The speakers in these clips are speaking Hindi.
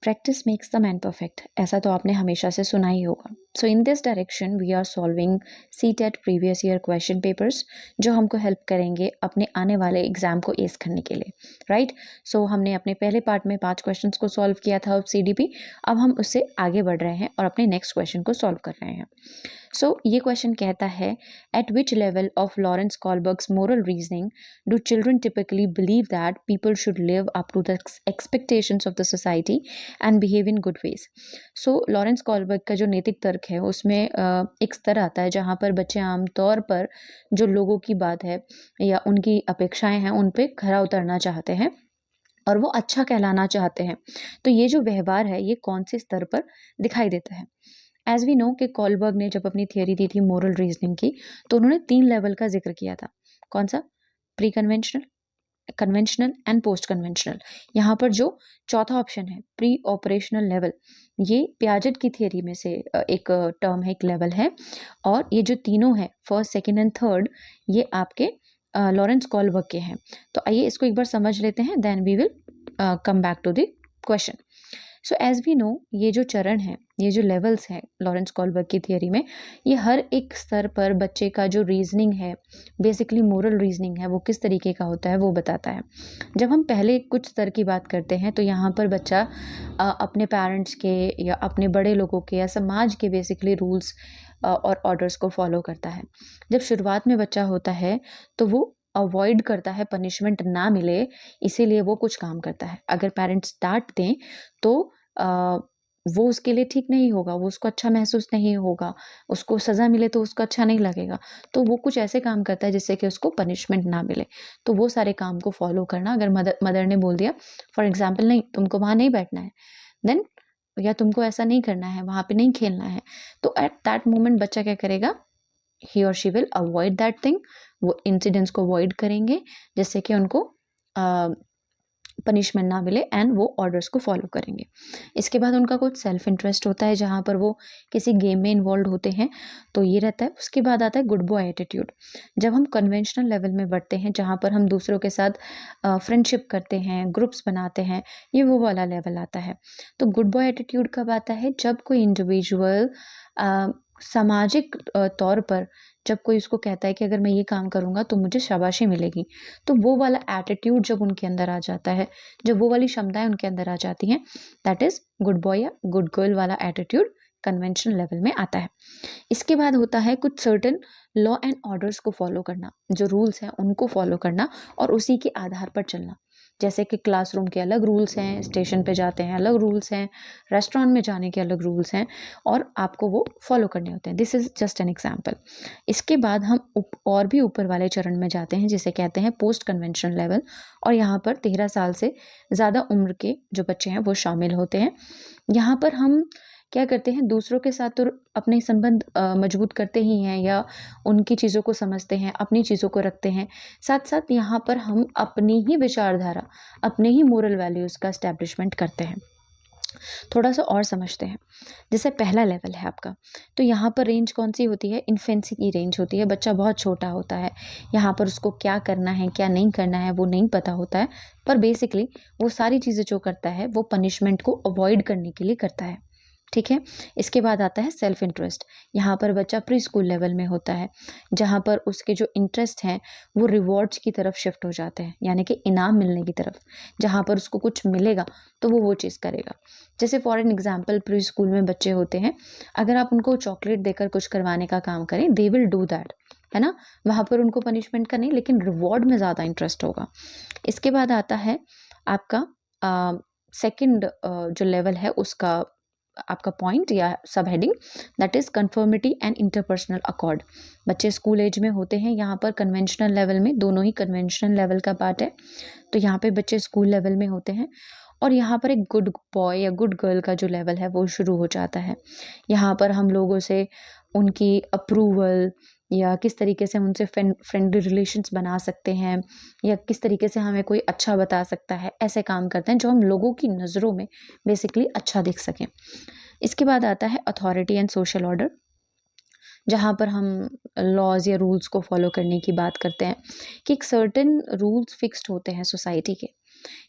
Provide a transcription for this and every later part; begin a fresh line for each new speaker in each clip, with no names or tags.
Practice makes the man perfect, ऐसा तो आपने हमेशा से सुना ही होगा। So in this direction we are solving CTET previous year question papers, जो हमको हेल्प करेंगे अपने आने वाले एग्जाम को एस करने के लिए, राइट। सो हमने अपने पहले पार्ट में 5 क्वेश्चंस को सॉल्व किया था CDP, अब हम उससे आगे बढ़ रहे हैं और अपने नेक्स्ट क्वेश्चन को सॉल्व कर रहे हैं। सो ये क्वेश्चन कहता है, at which level of Lawrence Kohlberg's moral reasoning do children typically believe that people should live up to the expectations of the society and behave in good ways. So Lawrence Kohlberg का जो नैतिक तर्क है उसमें एक स्तर आता है जहाँ पर बच्चे आमतौर पर जो लोगों की बात है या उनकी अपेक्षाएं हैं उन पे खरा उतरना चाहते हैं और वो अच्छा कहलाना चाहते हैं। तो ये जो व्यवहार है ये कौन से स्तर पर दिखाई देता है? एज वी नो कि कॉलबर्ग ने जब अपनी थियरी दी थी मोरल रीजनिंग की, तो उन्होंने 3 लेवल का जिक्र किया था। कौन सा? Pre conventional, conventional and post conventional. यहाँ पर जो चौथा ऑप्शन है प्री ऑपरेशनल लेवल, ये पियाजेट की थियरी में से एक टर्म है, एक लेवल है। और ये जो तीनों है फर्स्ट, सेकंड एंड थर्ड, ये आपके लॉरेंस कॉलबर्ग के हैं। तो आइए इसको एक बार समझ लेते हैं, then we will come back to the question. So as we know, ये जो चरण है, ये जो लेवल्स हैं लॉरेंस कॉलबर्ग की थियरी में, ये हर एक स्तर पर बच्चे का जो रीजनिंग है, बेसिकली मोरल रीजनिंग है, वो किस तरीके का होता है वो बताता है। जब हम पहले कुछ स्तर की बात करते हैं तो यहाँ पर बच्चा अपने पेरेंट्स के या अपने बड़े लोगों के या समाज के बेसिकली रूल्स और ऑर्डर्स को फॉलो करता है। जब शुरुआत में बच्चा होता है तो वो अवॉइड करता है पनिशमेंट ना मिले, इसीलिए वो कुछ काम करता है। अगर पेरेंट्स डांट दें तो वो उसके लिए ठीक नहीं होगा, वो उसको अच्छा महसूस नहीं होगा, उसको सज़ा मिले तो उसको अच्छा नहीं लगेगा। तो वो कुछ ऐसे काम करता है जिससे कि उसको पनिशमेंट ना मिले। तो वो सारे काम को फॉलो करना, अगर मदर ने बोल दिया फॉर एग्जाम्पल, नहीं तुमको वहाँ नहीं बैठना है, देन या तुमको ऐसा नहीं करना है, वहाँ पे नहीं खेलना है, तो एट दैट मोमेंट बच्चा क्या करेगा? ही और she will avoid that thing. वो इंसिडेंट्स को अवॉइड करेंगे जिससे कि उनको पनिशमेंट ना मिले एंड वो ऑर्डर्स को फॉलो करेंगे। इसके बाद उनका कुछ सेल्फ इंटरेस्ट होता है जहाँ पर वो किसी गेम में इन्वॉल्व होते हैं, तो ये रहता है। उसके बाद आता है गुड बॉय एटीट्यूड। जब हम कन्वेंशनल लेवल में बढ़ते हैं जहाँ पर हम दूसरों के साथ फ्रेंडशिप करते हैं, ग्रुप्स बनाते हैं, ये वो वाला लेवल आता है। तो गुड बॉय एटीट्यूड कब आता है? जब कोई इंडिविजुअल सामाजिक तौर पर जब कोई उसको कहता है कि अगर मैं ये काम करूँगा तो मुझे शाबाशी मिलेगी, तो वो वाला एटीट्यूड जब उनके अंदर आ जाता है, जब वो वाली क्षमताएं उनके अंदर आ जाती हैं, दैट इज गुड बॉय या गुड गर्ल वाला एटीट्यूड कन्वेंशनल लेवल में आता है। इसके बाद होता है कुछ सर्टेन लॉ एंड ऑर्डर्स को फॉलो करना, जो रूल्स हैं उनको फॉलो करना और उसी के आधार पर चलना। जैसे कि क्लासरूम के अलग रूल्स हैं, स्टेशन पे जाते हैं अलग रूल्स हैं, रेस्टोरेंट में जाने के अलग रूल्स हैं और आपको वो फॉलो करने होते हैं। This is just an example. इसके बाद हम और भी ऊपर वाले चरण में जाते हैं जिसे कहते हैं पोस्ट कन्वेंशनल लेवल, और यहाँ पर 13 साल से ज़्यादा उम्र के जो बच्चे हैं वो शामिल होते हैं। यहाँ पर हम क्या करते हैं? दूसरों के साथ तो अपने संबंध मजबूत करते ही हैं या उनकी चीज़ों को समझते हैं, अपनी चीज़ों को रखते हैं। साथ साथ यहाँ पर हम अपनी ही विचारधारा, अपने ही मोरल वैल्यूज़ का एस्टैब्लिशमेंट करते हैं। थोड़ा सा और समझते हैं। जैसे पहला लेवल है आपका, तो यहाँ पर रेंज कौन सी होती है? इन्फेंसी की रेंज होती है। बच्चा बहुत छोटा होता है, यहाँ पर उसको क्या करना है क्या नहीं करना है वो नहीं पता होता है, पर बेसिकली वो सारी चीज़ें जो करता है वो पनिशमेंट को अवॉइड करने के लिए करता है। ठीक है। इसके बाद आता है सेल्फ इंटरेस्ट। यहाँ पर बच्चा प्री स्कूल लेवल में होता है, जहाँ पर उसके जो इंटरेस्ट हैं वो रिवॉर्ड्स की तरफ शिफ्ट हो जाते हैं, यानी कि इनाम मिलने की तरफ। जहाँ पर उसको कुछ मिलेगा तो वो चीज़ करेगा। जैसे for an example pre school में बच्चे होते हैं, अगर आप उनको चॉकलेट देकर कुछ करवाने का काम करें, दे विल डू दैट, है ना। वहाँ पर उनको पनिशमेंट का नहीं लेकिन रिवॉर्ड में ज़्यादा इंटरेस्ट होगा। इसके बाद आता है आपका सेकंड जो लेवल है उसका आपका पॉइंट या सब heading, that is conformity and interpersonal accord. बच्चे स्कूल एज में होते हैं, यहाँ पर कन्वेंशनल लेवल में, दोनों ही कन्वेंशनल लेवल का पार्ट है। तो यहाँ पे बच्चे स्कूल लेवल में होते हैं और यहाँ पर एक गुड बॉय या गुड गर्ल का जो लेवल है वो शुरू हो जाता है। यहाँ पर हम लोगों से उनकी अप्रूवल या किस तरीके से हम उनसे फ्रेंडली रिलेशंस बना सकते हैं या किस तरीके से हमें कोई अच्छा बता सकता है, ऐसे काम करते हैं जो हम लोगों की नज़रों में बेसिकली अच्छा दिख सकें। इसके बाद आता है अथॉरिटी एंड सोशल ऑर्डर, जहाँ पर हम लॉज या रूल्स को फॉलो करने की बात करते हैं कि एक सर्टेन रूल्स फिक्स्ड होते हैं सोसाइटी के।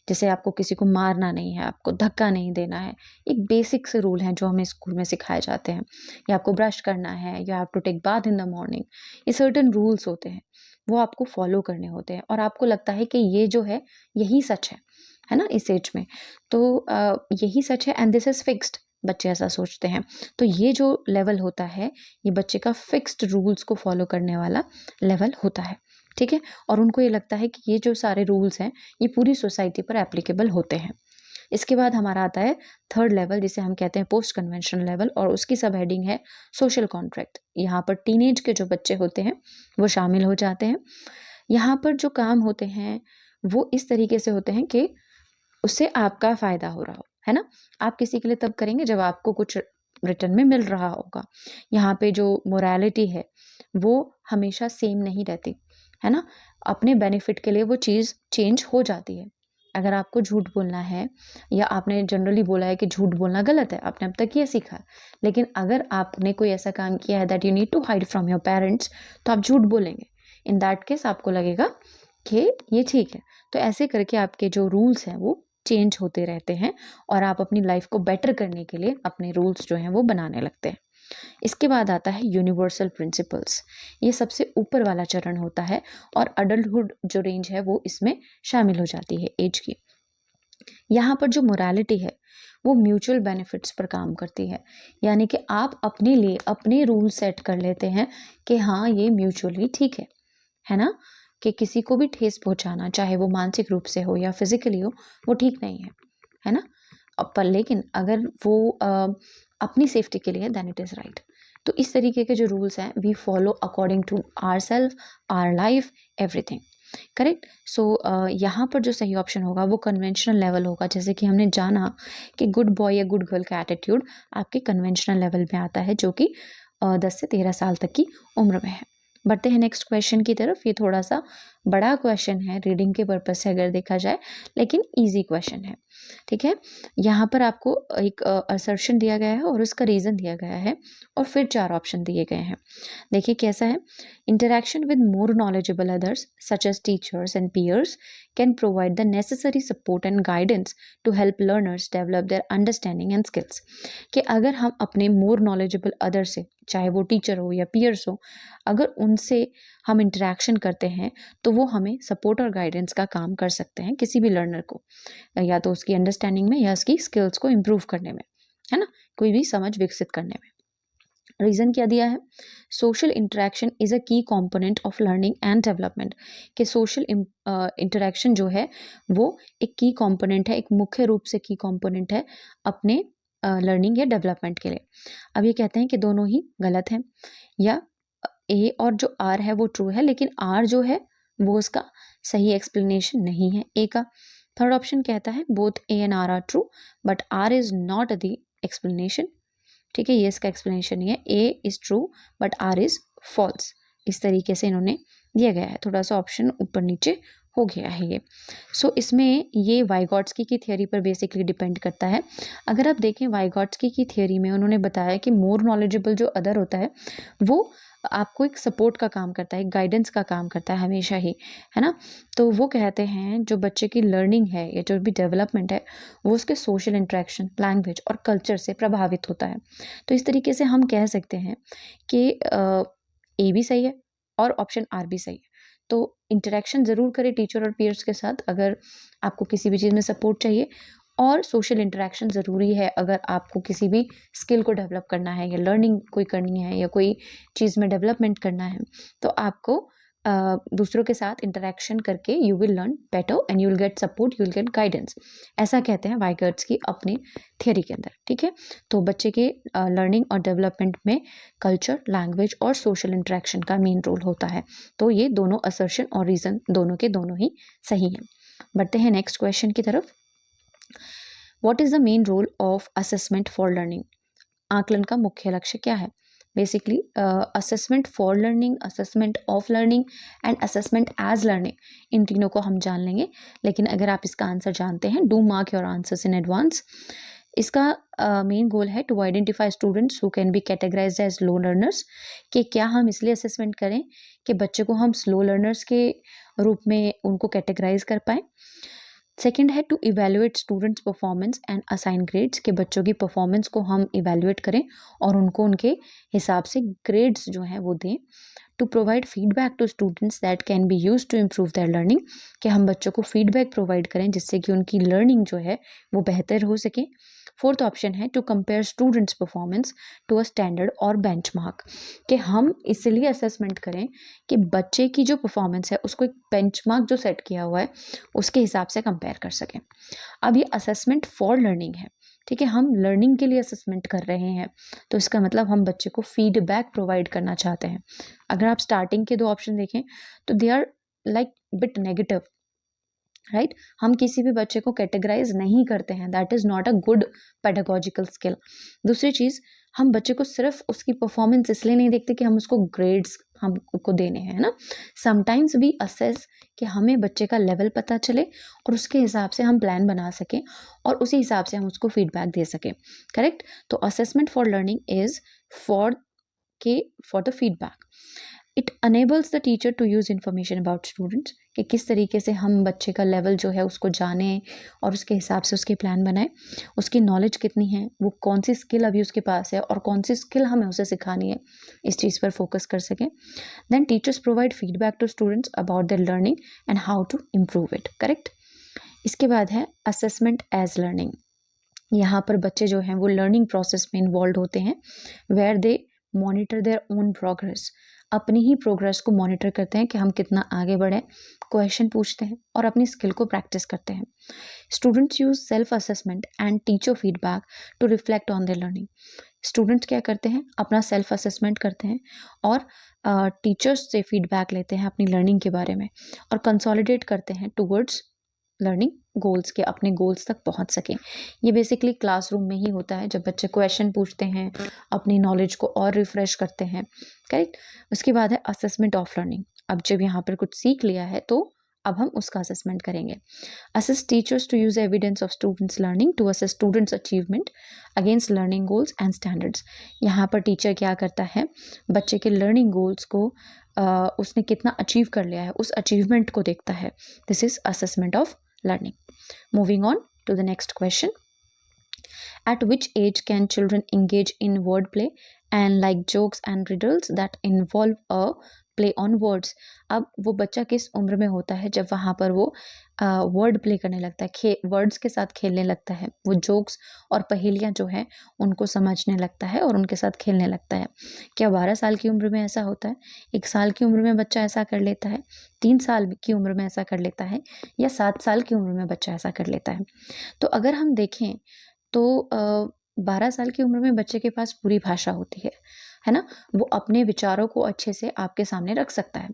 जैसे आपको किसी को मारना नहीं है, आपको धक्का नहीं देना है। एक बेसिक से रूल हैं जो हमें स्कूल में सिखाए जाते हैं। या आपको ब्रश करना है, you have to take bath in the morning. ये सर्टेन रूल्स होते हैं, वो आपको फॉलो करने होते हैं और आपको लगता है कि ये जो है यही सच है ना इस एज में। तो यही सच है एंड दिस इज़ फिक्स्ड, बच्चे ऐसा सोचते हैं। तो ये जो लेवल होता है, ये बच्चे का फिक्स्ड रूल्स को फॉलो करने वाला लेवल होता है, ठीक है? और उनको ये लगता है कि ये जो सारे रूल्स हैं, ये पूरी सोसाइटी पर एप्लीकेबल होते हैं। इसके बाद हमारा आता है थर्ड लेवल, जिसे हम कहते हैं पोस्ट कन्वेंशनल लेवल, और उसकी सब हेडिंग है सोशल कॉन्ट्रैक्ट। यहाँ पर टीनेज के जो बच्चे होते हैं वो शामिल हो जाते हैं। यहाँ पर जो काम होते हैं वो इस तरीके से होते हैं कि उससे आपका फ़ायदा हो रहा हो, है ना? आप किसी के लिए तब करेंगे जब आपको कुछ रिटर्न में मिल रहा होगा। यहाँ पे जो मोरालिटी है वो हमेशा सेम नहीं रहती, है ना? अपने बेनिफिट के लिए वो चीज़ चेंज हो जाती है। अगर आपको झूठ बोलना है, या आपने जनरली बोला है कि झूठ बोलना गलत है, आपने अब तक ये सीखा है। लेकिन अगर आपने कोई ऐसा काम किया है that you need to hide from your parents, तो आप झूठ बोलेंगे। इन दैट केस आपको लगेगा कि ये ठीक है। तो ऐसे करके आपके जो रूल्स हैं वो चेंज होते रहते हैं और आप अपनी लाइफ को बेटर करने के लिए अपने रूल्स जो हैं वो बनाने लगते हैं। इसके बाद आता है यूनिवर्सल प्रिंसिपल्स। ये सबसे ऊपर वाला चरण होता है और अडल्टहुड जो रेंज है वो इसमें शामिल हो जाती है एज की। यहाँ पर जो मोरालिटी है वो म्यूचुअल बेनिफिट्स पर काम करती है, यानी कि आप अपने लिए अपने रूल सेट कर लेते हैं कि हाँ ये म्यूचुअली ठीक है ना? कि किसी को भी ठेस पहुंचाना, चाहे वो मानसिक रूप से हो या फिजिकली हो, वो ठीक नहीं है ना? पर लेकिन अगर वो अपनी सेफ्टी के लिए है देन इट इज़ राइट। तो इस तरीके के जो रूल्स हैं we follow according to our self, our life, everything. Correct. So यहाँ पर जो सही ऑप्शन होगा वो कन्वेंशनल लेवल होगा। जैसे कि हमने जाना कि गुड बॉय या गुड गर्ल का एटीट्यूड आपके कन्वेंशनल लेवल में आता है, जो कि 10 से 13 साल तक की उम्र में है। बढ़ते हैं नेक्स्ट क्वेश्चन की तरफ। ये थोड़ा सा बड़ा क्वेश्चन है रीडिंग के पर्पज से अगर देखा जाए, लेकिन इजी क्वेश्चन है, ठीक है? यहाँ पर आपको एक असर्शन दिया गया है और उसका रीज़न दिया गया है और फिर 4 ऑप्शन दिए गए हैं। देखिए कैसा है। Interaction with more knowledgeable others such as teachers and peers can provide the necessary support and guidance to help learners develop their understanding and skills. कि अगर हम अपने मोर नॉलेजेबल अदर से, चाहे वो टीचर हो या पीयर्स हो, अगर उनसे हम इंटरेक्शन करते हैं तो वो हमें सपोर्ट और गाइडेंस का काम कर सकते हैं किसी भी लर्नर को, या तो उसकी अंडरस्टैंडिंग में या उसकी स्किल्स को इम्प्रूव करने में, है ना? कोई भी समझ विकसित करने में। रीज़न क्या दिया है? सोशल इंटरेक्शन इज़ अ की component of learning and development. कि सोशल इंटरेक्शन जो है वो एक की कंपोनेंट है, एक मुख्य रूप से की कंपोनेंट है अपने लर्निंग या डेवलपमेंट के लिए। अब ये कहते हैं कि दोनों ही गलत हैं, या ए और जो आर है वो ट्रू है, लेकिन आर जो है वो उसका सही एक्सप्लेनेशन नहीं है ए का। थर्ड ऑप्शन कहता है both A and R true but R is not the explanation. ठीक है, ये इसका एक्सप्लेनेशन नहीं है। A is true but R is false. इस तरीके से इन्होंने दिया गया है। थोड़ा सा ऑप्शन ऊपर नीचे हो गया है ये। सो इसमें ये वाइगॉट्स्की की थियोरी पर बेसिकली डिपेंड करता है। अगर आप देखें वाइगॉट्स्की की थियोरी में उन्होंने बताया कि मोर नॉलेजेबल जो अदर होता है वो आपको एक सपोर्ट का काम करता है, एक गाइडेंस का काम करता है हमेशा ही, है ना? तो वो कहते हैं जो बच्चे की लर्निंग है या जो भी डेवलपमेंट है वो उसके सोशल इंटरेक्शन, लैंग्वेज और कल्चर से प्रभावित होता है। तो इस तरीके से हम कह सकते हैं कि ए भी सही है और ऑप्शन आर भी सही है। तो इंटरेक्शन ज़रूर करें टीचर और पीयर्स के साथ अगर आपको किसी भी चीज़ में सपोर्ट चाहिए, और सोशल इंटरेक्शन ज़रूरी है अगर आपको किसी भी स्किल को डेवलप करना है या लर्निंग कोई करनी है या कोई चीज़ में डेवलपमेंट करना है, तो आपको दूसरों के साथ इंटरेक्शन करके you will learn better and you will get support, you will get guidance. ऐसा कहते हैं वाइगर्ट्स की अपनी थियोरी के अंदर, ठीक है? तो बच्चे के लर्निंग और डेवलपमेंट में कल्चर, लैंग्वेज और सोशल इंटरेक्शन का मेन रोल होता है। तो ये दोनों असर्शन और रीज़न दोनों के दोनों ही सही हैं। बढ़ते हैं नेक्स्ट क्वेश्चन की तरफ। What is the main role of assessment for learning? आकलन का मुख्य लक्ष्य क्या है? Basically assessment for learning, assessment of learning and assessment as learning, इन तीनों को हम जान लेंगे। लेकिन अगर आप इसका आंसर जानते हैं, do mark your answers in advance. इसका मेन गोल है to identify students who can be categorised as slow learners. कि क्या हम इसलिए असेसमेंट करें कि बच्चे को हम स्लो लर्नर्स के रूप में उनको कैटेगराइज कर पाएँ। सेकंड है to evaluate students performance and assign grades, के बच्चों की परफॉर्मेंस को हम इवेल्युएट करें और उनको उनके हिसाब से ग्रेड्स जो हैं वो दें। To provide feedback to students that can be use to improve their learning, कि हम बच्चों को फीडबैक प्रोवाइड करें जिससे कि उनकी लर्निंग जो है वो बेहतर हो सके। फोर्थ ऑप्शन है to compare students performance to a standard और बेंचमार्क, कि हम इसलिए असेसमेंट करें कि बच्चे की जो परफॉर्मेंस है उसको एक बेंचमार्क जो सेट किया हुआ है उसके हिसाब से कंपेयर कर सकें। अब ये असेसमेंट फॉर लर्निंग है, ठीक है, हम लर्निंग के लिए असेसमेंट कर रहे हैं, तो इसका मतलब हम बच्चे को फीडबैक प्रोवाइड करना चाहते हैं। अगर आप स्टार्टिंग के दो ऑप्शन देखें तो they are like bit negative, right. हम किसी भी बच्चे को कैटेगराइज नहीं करते हैं, that is not a good pedagogical skill. दूसरी चीज, हम बच्चे को सिर्फ उसकी परफॉर्मेंस इसलिए नहीं देखते कि हम उसको ग्रेड्स हमको देने हैं, है ना। समटाइम्स वी असेस कि हमें बच्चे का लेवल पता चले और उसके हिसाब से हम प्लान बना सकें और उसी हिसाब से हम उसको फीडबैक दे सकें, करेक्ट। तो assessment for learning is for for the feedback. It enables the teacher to use information about students, कि किस तरीके से हम बच्चे का लेवल जो है उसको जानें और उसके हिसाब से उसके प्लान बनाएं, उसकी नॉलेज कितनी है, वो कौन सी स्किल अभी उसके पास है और कौन सी स्किल हमें उसे सिखानी है, इस चीज़ पर फोकस कर सकें। Then teachers provide feedback to students about their learning and how to improve it, correct. इसके बाद है असेसमेंट एज लर्निंग। यहाँ पर बच्चे जो हैं वो लर्निंग प्रोसेस में इन्वॉल्व होते हैं, where they monitor their own progress, अपनी ही प्रोग्रेस को मॉनिटर करते हैं कि हम कितना आगे बढ़े, क्वेश्चन पूछते हैं और अपनी स्किल को प्रैक्टिस करते हैं। Students use self assessment and teacher feedback to reflect on their learning. Students क्या करते हैं, अपना सेल्फ असेसमेंट करते हैं और टीचर्स से फीडबैक लेते हैं अपनी लर्निंग के बारे में और कंसोलिडेट करते हैं टूवर्ड्स लर्निंग गोल्स, के अपने गोल्स तक पहुंच सकें। ये बेसिकली क्लासरूम में ही होता है, जब बच्चे क्वेश्चन पूछते हैं, अपनी नॉलेज को और रिफ्रेश करते हैं, करेक्ट। उसके बाद है असेसमेंट ऑफ लर्निंग। अब जब यहाँ पर कुछ सीख लिया है तो अब हम उसका असेसमेंट करेंगे। Assist teachers to use evidence of students learning to assess students achievement against learning goals and standards. यहाँ पर टीचर क्या करता है, बच्चे के लर्निंग गोल्स को उसने कितना अचीव कर लिया है उस अचीवमेंट को देखता है। This is assessment of learning. Moving on to the next question. At which age can children engage in wordplay and like jokes and riddles that involve a play on words? अब वो बच्चा किस उम्र में होता है जब वहाँ पर वो वर्ड प्ले करने लगता है, वर्ड्स के साथ खेलने लगता है, वो जोक्स और पहेलियाँ जो है उनको समझने लगता है और उनके साथ खेलने लगता है। क्या 12 साल की उम्र में ऐसा होता है, 1 साल की उम्र में बच्चा ऐसा कर लेता है, 3 साल की उम्र में ऐसा कर लेता है, या 7 साल की उम्र में बच्चा ऐसा कर लेता है? तो अगर हम देखें तो 12 साल की उम्र में बच्चे के पास पूरी भाषा होती है ना? वो अपने विचारों को अच्छे से आपके सामने रख सकता है।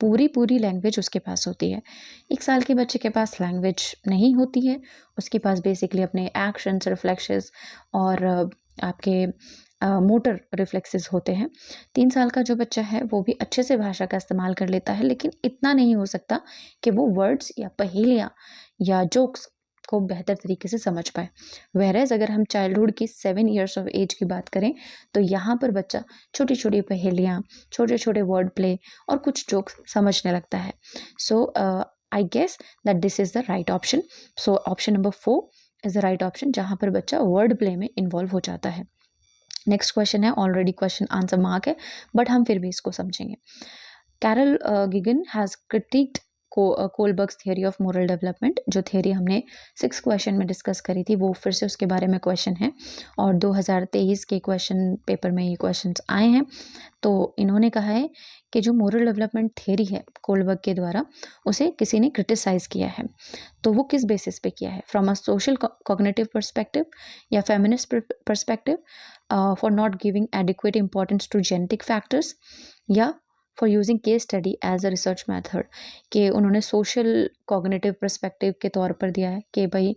पूरी लैंग्वेज उसके पास होती है। 1 साल के बच्चे के पास लैंग्वेज नहीं होती है, उसके पास बेसिकली अपने एक्शंस, रिफ्लेक्सेस और आपके मोटर रिफ्लेक्सेस होते हैं। 3 साल का जो बच्चा है वो भी अच्छे से भाषा का इस्तेमाल कर लेता है, लेकिन इतना नहीं हो सकता कि वो वर्ड्स या पहेलियाँ या जोक्स को बेहतर तरीके से समझ पाए। व्हेयरएज़ अगर हम चाइल्डहुड की 7 इयर्स ऑफ एज की बात करें तो यहाँ पर बच्चा छोटी-छोटी पहेलियाँ, छोटे-छोटे वर्ड प्ले और कुछ जोक्स समझने लगता है। So I guess that this is the right option. So option number 4 is the right option, जहाँ पर बच्चा वर्ड प्ले में इन्वॉल्व हो जाता है। नेक्स्ट क्वेश्चन है, ऑलरेडी क्वेश्चन आंसर मार्क है बट हम फिर भी इसको समझेंगे। Carol Gilligan has criticized Kohlberg's theory of moral development, जो थियरी हमने 6 क्वेश्चन में डिस्कस करी थी वो फिर से उसके बारे में क्वेश्चन है और 2023 के क्वेश्चन पेपर में ये क्वेश्चंस आए हैं। तो इन्होंने कहा है कि जो मोरल डेवलपमेंट थियरी है कोलबर्ग के द्वारा, उसे किसी ने क्रिटिसाइज किया है। तो वो किस बेसिस पे किया है, from a social cognitive perspective या feminist perspective, for not giving adequate importance to genetic factors, या for using case study as a research method, कि उन्होंने सोशल कॉग्निटिव पर्सपेक्टिव के तौर पर दिया है कि भाई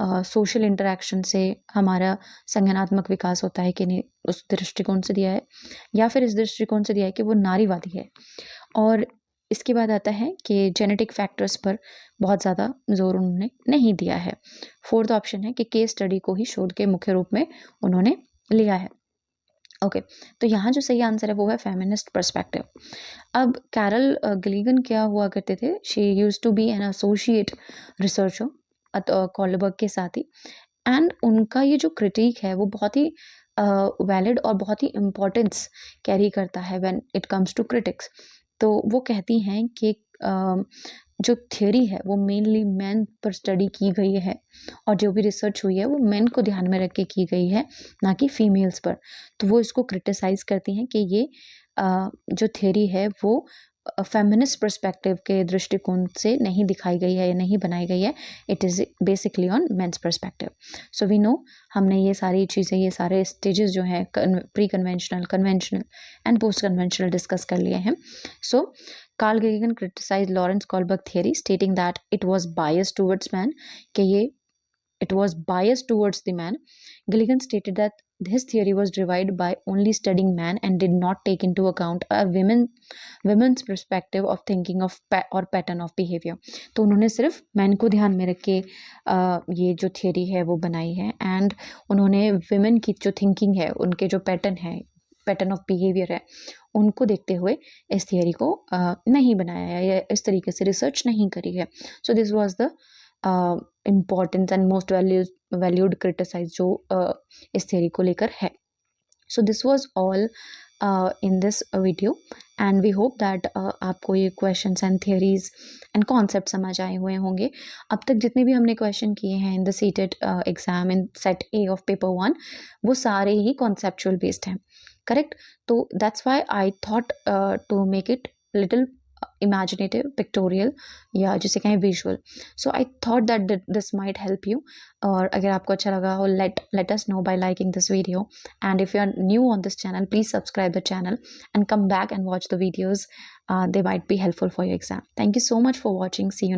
सोशल इंटरेक्शन से हमारा संज्ञानात्मक विकास होता है कि नहीं, उस दृष्टिकोण से दिया है, या फिर इस दृष्टिकोण से दिया है कि वो नारीवादी है। और इसके बाद आता है कि जेनेटिक फैक्टर्स पर बहुत ज़्यादा जोर उन्होंने नहीं दिया है। फोर्थ ऑप्शन है कि केस स्टडी को ही शोध के मुख्य रूप में उन्होंने लिया है। ओके, तो यहाँ जो सही आंसर है वो है फेमिनिस्ट पर्सपेक्टिव। अब कैरल गिलिगन क्या हुआ करते थे, she used to be an associate researcher Kohlberg के साथ ही। एंड उनका ये जो क्रिटिक है वो बहुत ही वैलिड और बहुत ही इम्पोर्टेंस कैरी करता है when it comes to critics. तो वो कहती हैं कि जो थ्योरी है वो मेनली मैन पर स्टडी की गई है और जो भी रिसर्च हुई है वो मैन को ध्यान में रख के की गई है, ना कि फीमेल्स पर। तो वो इसको क्रिटिसाइज करती हैं कि ये जो थ्योरी है वो फेमिनिस्ट पर्सपेक्टिव के दृष्टिकोण से नहीं दिखाई गई है या नहीं बनाई गई है, it is basically on men's perspective. So we know, हमने ये सारी चीज़ें, ये सारे स्टेजेस जो हैं pre conventional, conventional and post conventional discuss कर लिए हैं। So Carol Gilligan criticize Lawrence Kohlberg theory stating that it was bias towards man, कि ये it was biased towards the man. Gilligan stated that his theory was derived by only studying man and did not take into account a women's perspective of thinking of or pattern of behavior. तो उन्होंने सिर्फ मैन को ध्यान में रख के ये जो थियरी है वो बनाई है, एंड उन्होंने विमेन की जो थिंकिंग है, उनके जो पैटर्न ऑफ बिहेवियर है, उनको देखते हुए इस थियरी को नहीं बनाया है या इस तरीके से रिसर्च नहीं करी है। So this was the importance and most valued criticise जो इस थियरी को लेकर है। So this was all in this video and we hope that आपको ये questions and theories and concept समझ आए हुए होंगे। अब तक जितने भी हमने क्वेश्चन किए हैं in the CTET exam in set A of paper 1, वो सारे ही कॉन्सेप्चुअल बेस्ड हैं, करेक्ट? तो that's why I thought to make it little imaginative, pictorial, या जिसे कहें visual. So I thought that this might help you. और अगर आपको अच्छा लगा हो, let us know by liking this video. And if you are new on this channel, please subscribe the channel and come back and watch the videos. They might be helpful for your exam. Thank you so much for watching. See you.